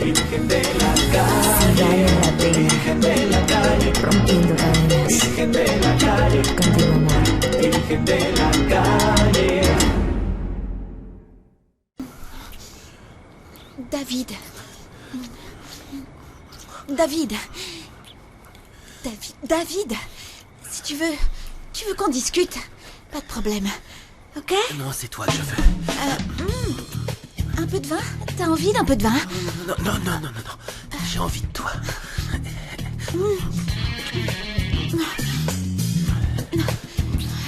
Si vale la pena, rompiendo cadenas. Contigo, amor. David. David. David. Si tu veux qu'on discute, pas de problème. Ok? Non, c'est toi que je veux. Un peu de vin? T'as envie d'un peu de vin? Non. J'ai envie de toi.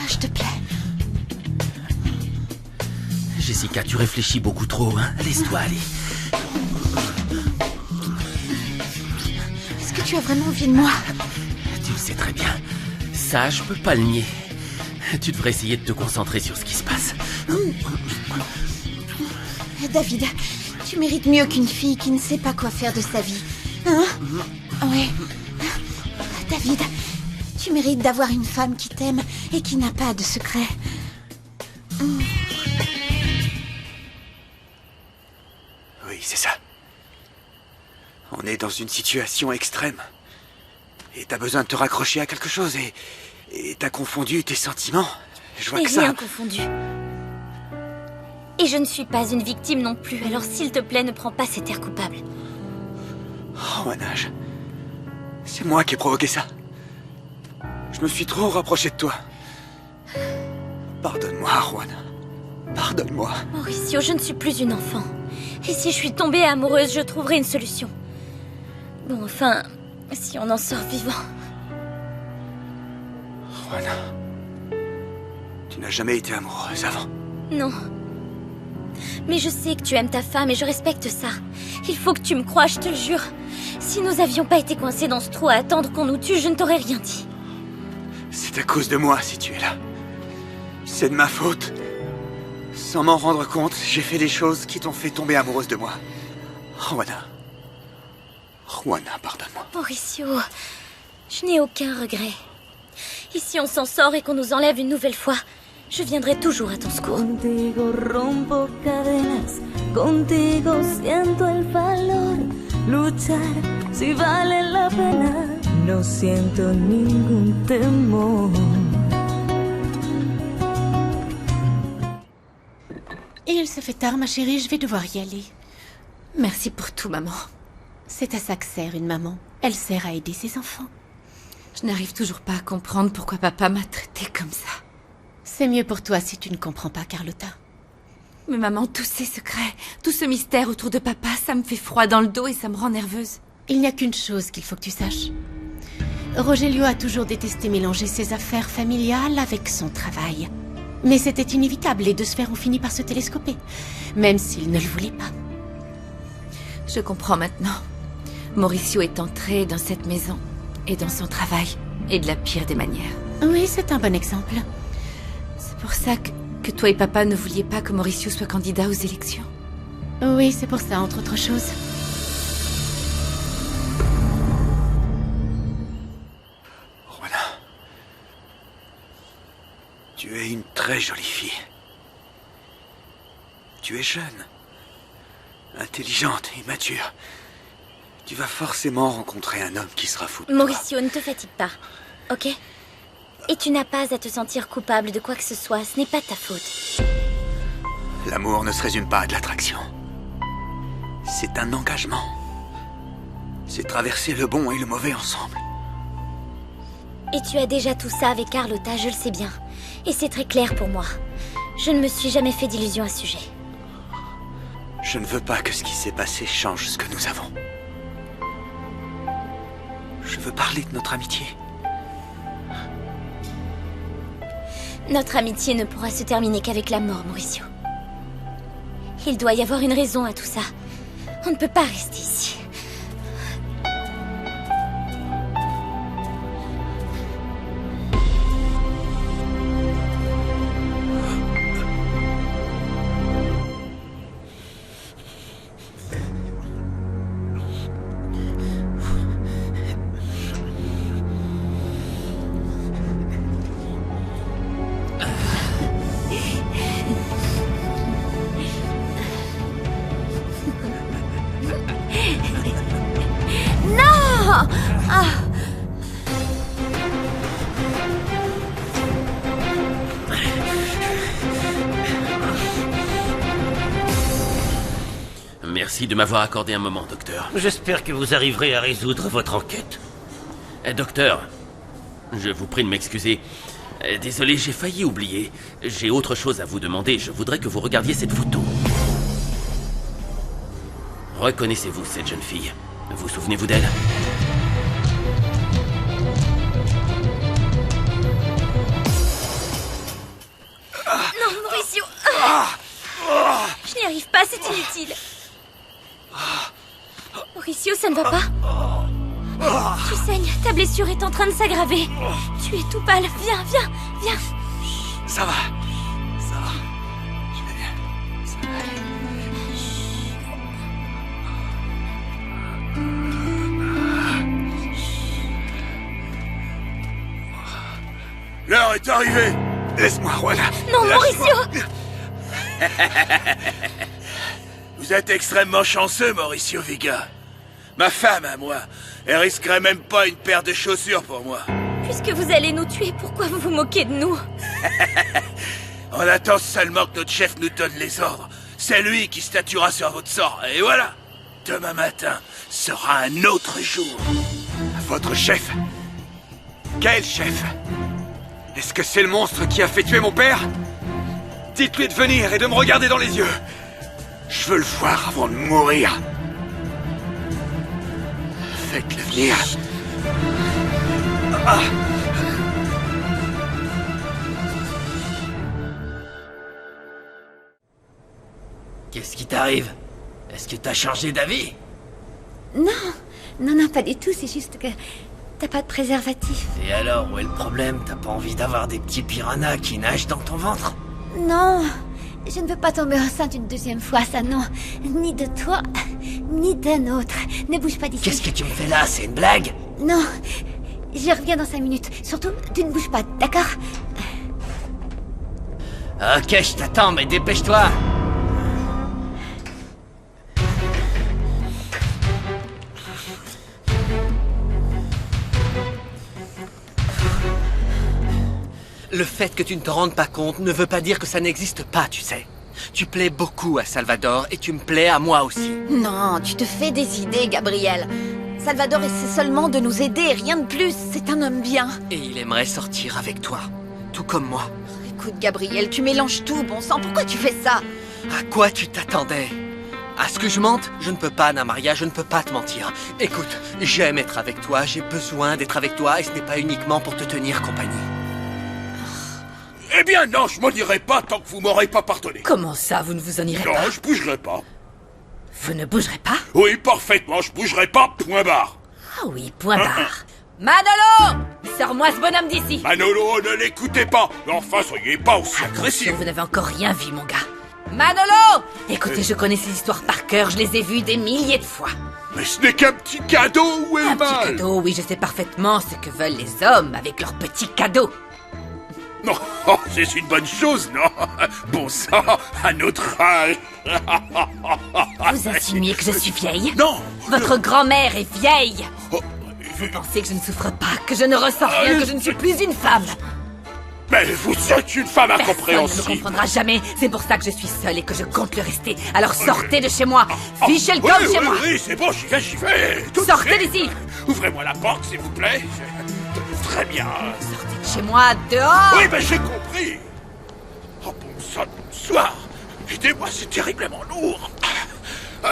Je te plais. Jessica, tu réfléchis beaucoup trop, hein? Laisse-toi aller. Est-ce que tu as vraiment envie de moi? Tu le sais très bien. Ça, je peux pas le nier. Tu devrais essayer de te concentrer sur ce qui se passe. David, tu mérites mieux qu'une fille qui ne sait pas quoi faire de sa vie. Hein? Oui. David, tu mérites d'avoir une femme qui t'aime et qui n'a pas de secret. Oui, c'est ça. On est dans une situation extrême. Et t'as besoin de te raccrocher à quelque chose et t'as confondu tes sentiments. Je vois que ça... Rien confondu. Et je ne suis pas une victime non plus, alors s'il te plaît, ne prends pas cet air coupable. Oh, Manage. C'est moi qui ai provoqué ça. Je me suis trop rapproché de toi. Pardonne-moi, Juan. Pardonne-moi. Mauricio, je ne suis plus une enfant. Et si je suis tombée amoureuse, je trouverai une solution. Bon, enfin, si on en sort vivant. Juan. Tu n'as jamais été amoureuse avant. Non. Mais je sais que tu aimes ta femme et je respecte ça. Il faut que tu me croies, je te le jure. Si nous avions pas été coincés dans ce trou à attendre qu'on nous tue, je ne t'aurais rien dit. C'est à cause de moi si tu es là. C'est de ma faute. Sans m'en rendre compte, j'ai fait des choses qui t'ont fait tomber amoureuse de moi. Juana. Juana, pardonne-moi. Mauricio, je n'ai aucun regret. Et si on s'en sort et qu'on nous enlève une nouvelle fois, je viendrai toujours à ton secours. Contigo rompo cadenas, contigo siento el valor. Luchar si vale la pena, no siento ningún temor. Et il se fait tard, ma chérie, je vais devoir y aller. Merci pour tout, maman. C'est à ça que sert une maman. Elle sert à aider ses enfants. Je n'arrive toujours pas à comprendre pourquoi papa m'a traitée comme ça. C'est mieux pour toi si tu ne comprends pas, Carlotta. Mais maman, tous ces secrets, tout ce mystère autour de papa, ça me fait froid dans le dos et ça me rend nerveuse. Il n'y a qu'une chose qu'il faut que tu saches. Rogelio a toujours détesté mélanger ses affaires familiales avec son travail. Mais c'était inévitable, les deux sphères ont fini par se télescoper, même s'il ne le voulait pas. Je comprends maintenant. Mauricio est entré dans cette maison et dans son travail, et de la pire des manières. Oui, c'est un bon exemple. C'est pour ça que toi et papa ne vouliez pas que Mauricio soit candidat aux élections. Oui, c'est pour ça, entre autres choses. Juana. Tu es une très jolie fille. Tu es jeune, intelligente et mature. Tu vas forcément rencontrer un homme qui sera fou de toi. Mauricio, ne te fatigue pas, ok? Et tu n'as pas à te sentir coupable de quoi que ce soit, ce n'est pas ta faute. L'amour ne se résume pas à de l'attraction. C'est un engagement. C'est traverser le bon et le mauvais ensemble. Et tu as déjà tout ça avec Carlotta, je le sais bien. Et c'est très clair pour moi. Je ne me suis jamais fait d'illusions à ce sujet. Je ne veux pas que ce qui s'est passé change ce que nous avons. Je veux parler de notre amitié. Notre amitié ne pourra se terminer qu'avec la mort, Mauricio. Il doit y avoir une raison à tout ça. On ne peut pas rester ici. Merci de m'avoir accordé un moment, docteur. J'espère que vous arriverez à résoudre votre enquête. Docteur, je vous prie de m'excuser. Désolé, j'ai failli oublier. J'ai autre chose à vous demander. Je voudrais que vous regardiez cette photo. Reconnaissez-vous cette jeune fille? Vous souvenez-vous d'elle? Non, Mauricio. Je n'y arrive pas, c'est inutile. Mauricio, ça ne va pas? Tu saignes, ta blessure est en train de s'aggraver. Tu es tout pâle. Viens, viens, viens. Ça va. Ça va. Je vais bien. Ça va aller. L'heure est arrivée. Laisse-moi, voilà. Non, Mauricio. Vous êtes extrêmement chanceux, Mauricio Viga. Ma femme, à moi, elle risquerait même pas une paire de chaussures pour moi. Puisque vous allez nous tuer, pourquoi vous vous moquez de nous? On attend seulement que notre chef nous donne les ordres. C'est lui qui statuera sur votre sort, et voilà. Demain matin sera un autre jour. Votre chef? Quel chef? Est-ce que c'est le monstre qui a fait tuer mon père? Dites-lui de venir et de me regarder dans les yeux. Je veux le voir avant de mourir. Faites-le venir. Ah. Qu'est-ce qui t'arrive? Est-ce que t'as changé d'avis? Non, non, pas du tout, c'est juste que t'as pas de préservatif. Et alors, où est le problème? T'as pas envie d'avoir des petits piranhas qui nagent dans ton ventre? Non, je ne veux pas tomber enceinte une deuxième fois, ça non. Ni de toi, ni d'un autre. Ne bouge pas d'ici. Qu'est-ce que tu me fais là? C'est une blague? Non, je reviens dans 5 minutes. Surtout, tu ne bouges pas, d'accord? Ok, je t'attends, mais dépêche-toi! Le fait que tu ne te rendes pas compte ne veut pas dire que ça n'existe pas, tu sais. Tu plais beaucoup à Salvador et tu me plais à moi aussi. Non, tu te fais des idées, Gabriel. Salvador essaie seulement de nous aider, rien de plus. C'est un homme bien. Et il aimerait sortir avec toi, tout comme moi. Écoute, Gabriel, tu mélanges tout, bon sang. Pourquoi tu fais ça? À quoi tu t'attendais? À ce que je mente? Je ne peux pas, Anna Maria, je ne peux pas te mentir. Écoute, j'aime être avec toi, j'ai besoin d'être avec toi et ce n'est pas uniquement pour te tenir compagnie. Eh bien non, je m'en irai pas tant que vous m'aurez pas pardonné. Comment ça, vous ne vous en irez Non, pas? je bougerai pas. Vous ne bougerez pas? Oui, parfaitement, je bougerai pas, point barre. Ah oui, point barre. Manolo! Sors-moi ce bonhomme d'ici! Manolo, ne l'écoutez pas. Enfin, soyez pas aussi agressif. Vous n'avez encore rien vu, mon gars. Manolo! Écoutez, je connais ces histoires par cœur, je les ai vues des milliers de fois. Mais ce n'est qu'un petit cadeau, où est Un le petit mal? cadeau, oui, je sais parfaitement ce que veulent les hommes avec leurs petits cadeaux. Non, oh, c'est une bonne chose, non? Bon sang, à notre âge. Vous insinuez que je suis vieille? Non. Votre grand-mère est vieille. Oh, Vous pensez que je ne souffre pas, que je ne ressens rien, que je ne suis plus une femme? mais vous êtes une femme Personne ne me incompréhensible. comprendra jamais. C'est pour ça que je suis seule et que je compte le rester. Alors sortez de chez moi. Fichez le camp de chez moi. Oui, c'est bon, j'y vais. Tout de Sortez suite. d'ici. Ouvrez-moi la porte, s'il vous plaît. Très bien. Sortez de chez moi, dehors. Oui, mais j'ai compris. Oh, bon sang, bonsoir. Aidez-moi, c'est terriblement lourd.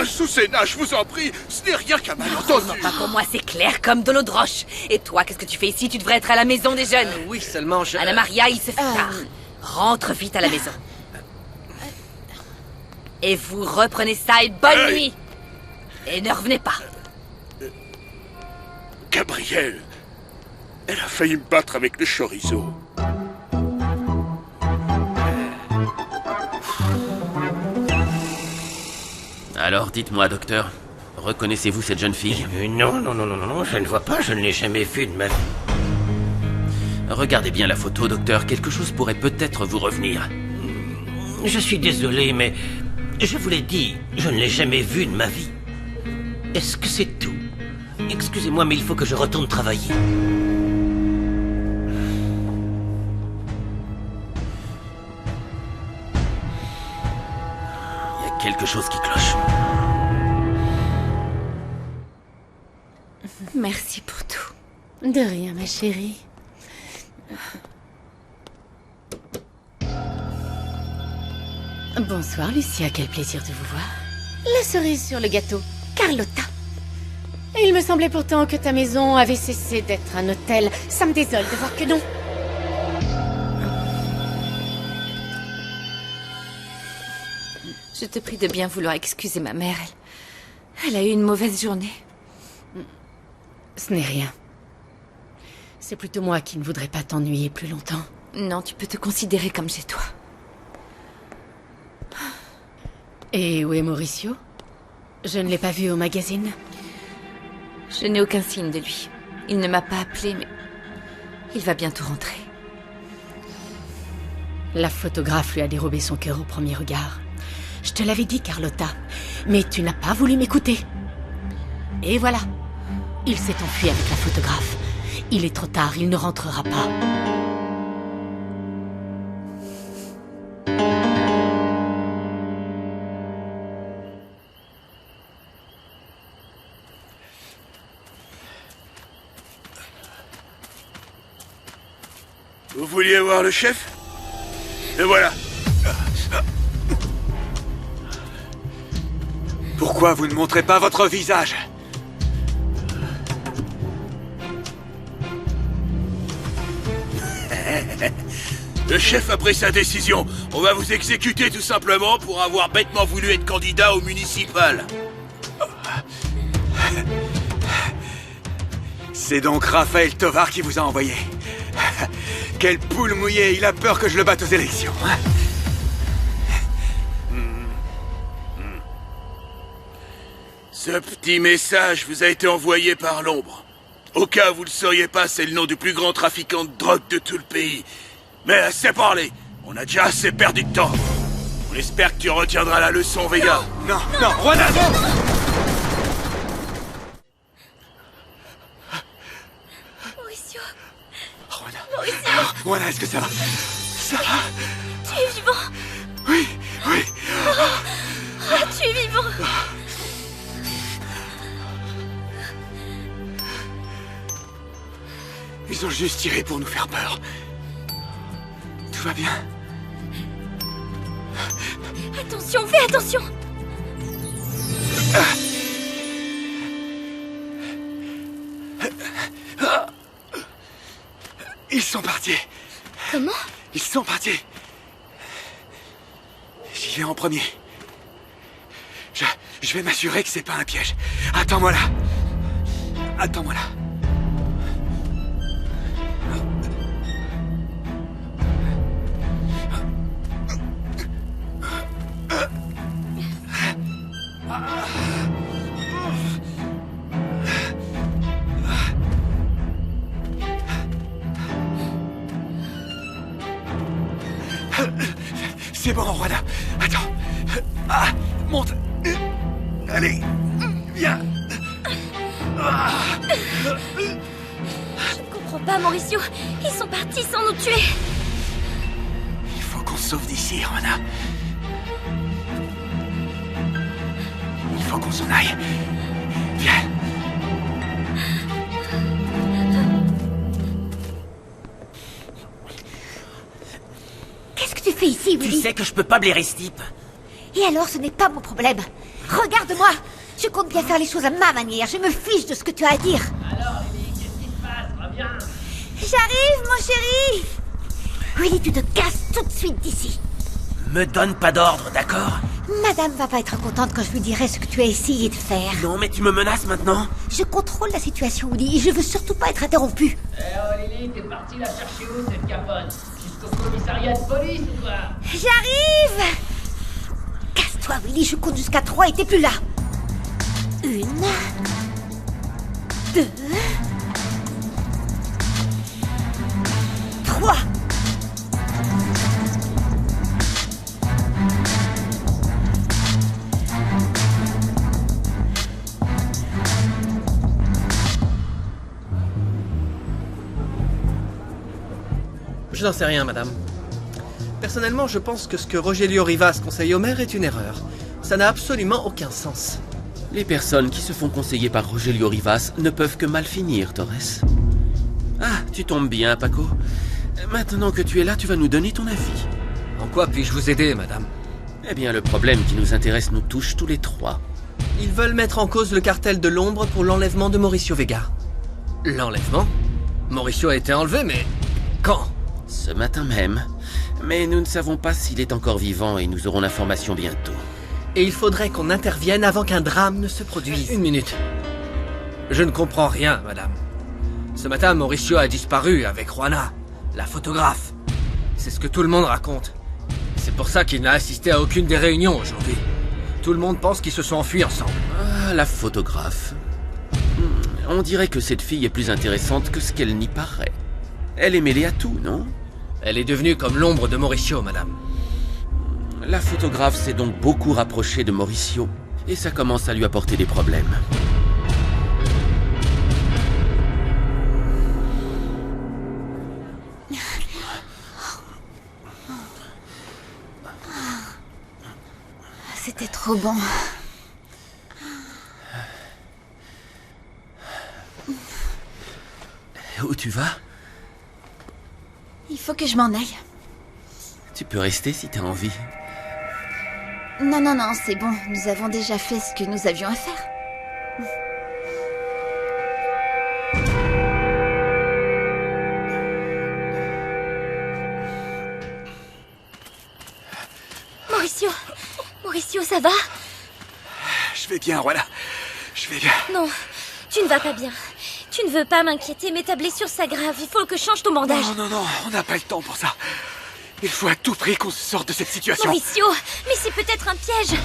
Sous ces nages, je vous en prie, ce n'est rien qu'un malentendu. Non, pas pour moi, c'est clair comme de l'eau de roche. Et toi, qu'est-ce que tu fais ici? Tu devrais être à la maison des jeunes. Oui, seulement je... Anna Maria, il se fait tard. Rentre vite à la maison. Et vous reprenez ça et bonne nuit. Et ne revenez pas. Gabrielle, elle a failli me battre avec le chorizo. Alors, dites-moi, docteur, reconnaissez-vous cette jeune fille? Non, je ne vois pas, je ne l'ai jamais vue de ma vie. Regardez bien la photo, docteur, quelque chose pourrait peut-être vous revenir. Je suis désolé, mais je vous l'ai dit, je ne l'ai jamais vue de ma vie. Est-ce que c'est tout? Excusez-moi, mais il faut que je retourne travailler. Il y a quelque chose qui cloche. Merci pour tout. De rien, ma chérie. Bonsoir, Lucia. Quel plaisir de vous voir. La cerise sur le gâteau, Carlotta. Et il me semblait pourtant que ta maison avait cessé d'être un hôtel. Ça me désole de voir que non. Je te prie de bien vouloir excuser ma mère. Elle a eu une mauvaise journée. Ce n'est rien. C'est plutôt moi qui ne voudrais pas t'ennuyer plus longtemps. Non, tu peux te considérer comme chez toi. Et où est Mauricio? Je ne l'ai pas vu au magazine. Je n'ai aucun signe de lui. Il ne m'a pas appelé, mais il va bientôt rentrer. La photographe lui a dérobé son cœur au premier regard. Je te l'avais dit, Carlotta, mais tu n'as pas voulu m'écouter. Et voilà. Il s'est enfui avec la photographe. Il est trop tard, il ne rentrera pas. Vous vouliez voir le chef? Le voilà. Pourquoi vous ne montrez pas votre visage? Le chef a pris sa décision. On va vous exécuter tout simplement pour avoir bêtement voulu être candidat au municipal. C'est donc Raphaël Tovar qui vous a envoyé. Quelle poule mouillée, il a peur que je le batte aux élections. Ce petit message vous a été envoyé par l'ombre. Au cas où vous ne le sauriez pas, c'est le nom du plus grand trafiquant de drogue de tout le pays. Mais assez parlé, on a déjà assez perdu de temps. On espère que tu retiendras la leçon, Vega. Non, non, Juana, non! Mauricio, Juana, est-ce que ça va? Ça va? tu es vivant. Oui, oui. Ah, tu es vivant. Ils ont juste tiré pour nous faire peur. Tout va bien? Attention, fais attention. Ils sont partis. Comment? Ils sont partis. J'y vais en premier. Je vais m'assurer que c'est pas un piège. Attends-moi là. Attends-moi là. C'est bon, Juana. Attends. Ah, monte. Allez, viens. Je ne comprends pas, Mauricio. Ils sont partis sans nous tuer. Il faut qu'on se sauve d'ici, Juana. Il faut qu'on s'en aille. Viens. Qu'est-ce que tu fais ici, Willy? Tu sais que je peux pas blairer ce type. Et alors, ce n'est pas mon problème. Regarde-moi. Je compte bien faire les choses à ma manière. Je me fiche de ce que tu as à dire. Alors, Lily, qu'est-ce qui se passe? Reviens. J'arrive, mon chéri. Willy, tu te casses tout de suite d'ici. Me donne pas d'ordre, d'accord? Madame va pas être contente quand je lui dirai ce que tu as essayé de faire. Non, mais tu me menaces maintenant? Je contrôle la situation, Willy, et je veux surtout pas être interrompu. Eh oh Lily, t'es partie la chercher où cette caponne? Jusqu'au commissariat de police ou quoi? J'arrive. Casse-toi, Willy, je compte jusqu'à 3 et t'es plus là. 1, 2, 3. Je n'en sais rien, madame. Personnellement, je pense que ce que Rogelio Rivas conseille au maire est une erreur. Ça n'a absolument aucun sens. Les personnes qui se font conseiller par Rogelio Rivas ne peuvent que mal finir, Torres. Ah, tu tombes bien, Paco. Maintenant que tu es là, tu vas nous donner ton avis. En quoi puis-je vous aider, madame? Eh bien, le problème qui nous intéresse nous touche tous les trois. Ils veulent mettre en cause le cartel de l'ombre pour l'enlèvement de Mauricio Vega. L'enlèvement? Mauricio a été enlevé, mais... quand? Ce matin même. Mais nous ne savons pas s'il est encore vivant et nous aurons l'information bientôt. Et il faudrait qu'on intervienne avant qu'un drame ne se produise. Une minute. Je ne comprends rien, madame. Ce matin, Mauricio a disparu avec Juana, la photographe. C'est ce que tout le monde raconte. C'est pour ça qu'il n'a assisté à aucune des réunions aujourd'hui. Tout le monde pense qu'ils se sont enfuis ensemble. Ah, la photographe. On dirait que cette fille est plus intéressante que ce qu'elle n'y paraît. Elle est mêlée à tout, non? Elle est devenue comme l'ombre de Mauricio, madame. La photographe s'est donc beaucoup rapprochée de Mauricio, et ça commence à lui apporter des problèmes. C'était trop bon. Où tu vas? Il faut que je m'en aille. Tu peux rester si t'as envie. Non, non, non, c'est bon. Nous avons déjà fait ce que nous avions à faire. Mauricio! Mauricio, ça va? Je vais bien, voilà. Je vais bien. Non, tu ne vas pas bien. Tu ne veux pas m'inquiéter, mais ta blessure s'aggrave. Il faut que je change ton bandage. Non, non, non, on n'a pas le temps pour ça. Il faut à tout prix qu'on se sorte de cette situation. Mauricio, mais c'est peut-être un piège.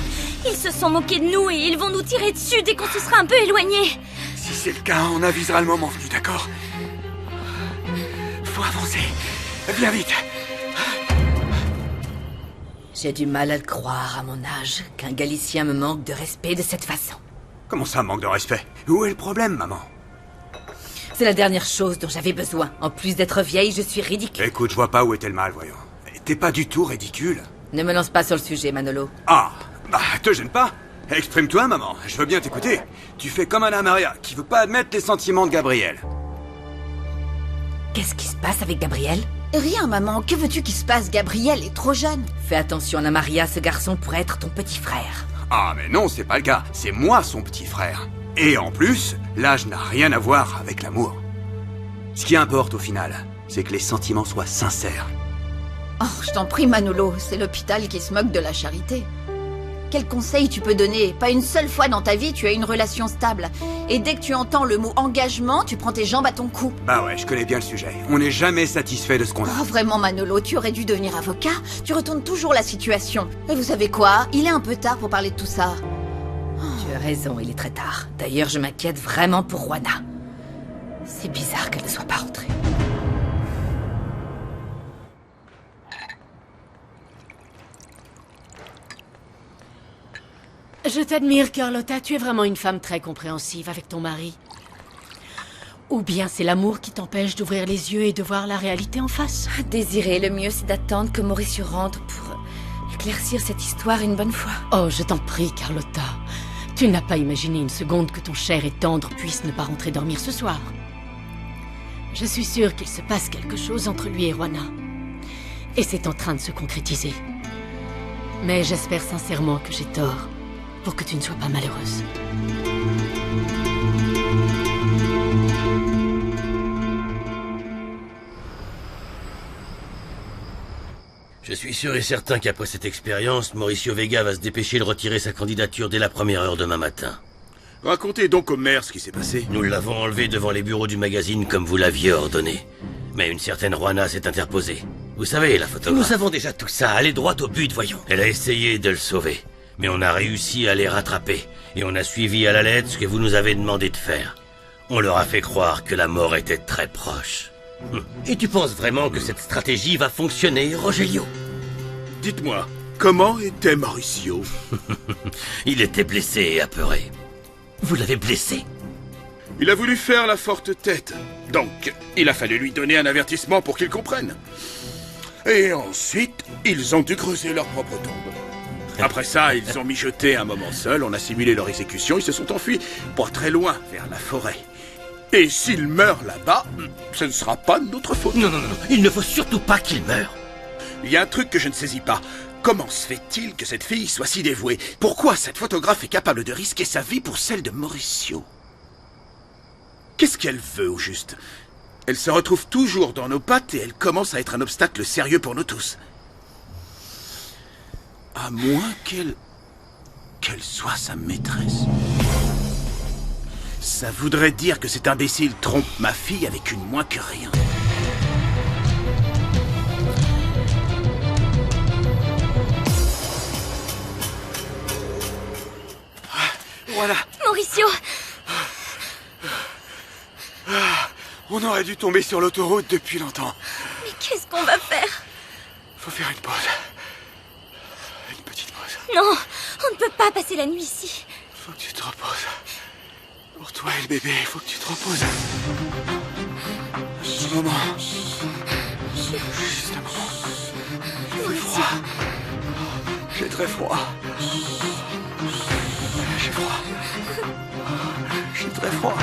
Ils se sont moqués de nous et ils vont nous tirer dessus dès qu'on se sera un peu éloigné. Si c'est le cas, on avisera le moment venu, d'accord? Faut avancer. Bien vite. J'ai du mal à le croire à mon âge, qu'un Galicien me manque de respect de cette façon. Comment ça, manque de respect? Où est le problème, maman? C'est la dernière chose dont j'avais besoin. En plus d'être vieille, je suis ridicule. Écoute, je vois pas où était le mal, voyons. T'es pas du tout ridicule. Ne me lance pas sur le sujet, Manolo. Ah, bah, te gêne pas. Exprime-toi, maman. Je veux bien t'écouter. Tu fais comme Anna Maria, qui veut pas admettre les sentiments de Gabriel. Qu'est-ce qui se passe avec Gabriel? Rien, maman. Que veux-tu qu'il se passe? Gabriel est trop jeune. Fais attention, Anna Maria, ce garçon pourrait être ton petit frère. Ah, mais non, c'est pas le cas. C'est moi son petit frère. Et en plus, l'âge n'a rien à voir avec l'amour. Ce qui importe au final, c'est que les sentiments soient sincères. Oh, je t'en prie, Manolo. C'est l'hôpital qui se moque de la charité. Quel conseil tu peux donner? Pas une seule fois dans ta vie, tu as une relation stable. Et dès que tu entends le mot engagement, tu prends tes jambes à ton cou. Bah ouais, je connais bien le sujet. On n'est jamais satisfait de ce qu'on a. Oh, vraiment, Manolo, tu aurais dû devenir avocat. Tu retournes toujours la situation. Et vous savez quoi? Il est un peu tard pour parler de tout ça. Tu as raison, il est très tard. D'ailleurs, je m'inquiète vraiment pour Juana. C'est bizarre qu'elle ne soit pas rentrée. Je t'admire, Carlotta. Tu es vraiment une femme très compréhensive avec ton mari. Ou bien c'est l'amour qui t'empêche d'ouvrir les yeux et de voir la réalité en face. Désirer, le mieux c'est d'attendre que Mauricio rentre pour éclaircir cette histoire une bonne fois. Oh, je t'en prie, Carlotta. Tu n'as pas imaginé une seconde que ton cher et tendre puisse ne pas rentrer dormir ce soir. Je suis sûre qu'il se passe quelque chose entre lui et Juana. Et c'est en train de se concrétiser. Mais j'espère sincèrement que j'ai tort, pour que tu ne sois pas malheureuse. Je suis sûr et certain qu'après cette expérience, Mauricio Vega va se dépêcher de retirer sa candidature dès la première heure demain matin. Racontez donc au maire ce qui s'est passé. Nous l'avons enlevé devant les bureaux du magazine comme vous l'aviez ordonné. Mais une certaine Juana s'est interposée. Vous savez, la photographe. Nous savons déjà tout ça, allez droit au but, voyons. Elle a essayé de le sauver, mais on a réussi à les rattraper. Et on a suivi à la lettre ce que vous nous avez demandé de faire. On leur a fait croire que la mort était très proche. Et tu penses vraiment que cette stratégie va fonctionner, Rogelio? Dites-moi, comment était Mauricio? Il était blessé et apeuré. Vous l'avez blessé? Il a voulu faire la forte tête. Donc, il a fallu lui donner un avertissement pour qu'il comprenne. Et ensuite, ils ont dû creuser leur propre tombe. Après ça, ils ont mijoté un moment seul, on a simulé leur exécution, ils se sont enfuis, pas très loin, vers la forêt. Et s'ils meurent là-bas, ce ne sera pas de notre faute. Non, il ne faut surtout pas qu'ils meurent. Il y a un truc que je ne saisis pas. Comment se fait-il que cette fille soit si dévouée? Pourquoi cette photographe est capable de risquer sa vie pour celle de Mauricio? Qu'est-ce qu'elle veut, au juste? Elle se retrouve toujours dans nos pattes et elle commence à être un obstacle sérieux pour nous tous. À moins qu'elle soit sa maîtresse. Ça voudrait dire que cet imbécile trompe ma fille avec une moins que rien. Voilà. Mauricio! On aurait dû tomber sur l'autoroute depuis longtemps. Mais qu'est-ce qu'on va faire? Faut faire une pause. Une petite pause. Non, on ne peut pas passer la nuit ici. Faut que tu te reposes. Pour toi et le bébé, il faut que tu te reposes. Juste un moment. Juste un moment. Il fait froid. J'ai très froid. J'ai froid. J'ai très froid.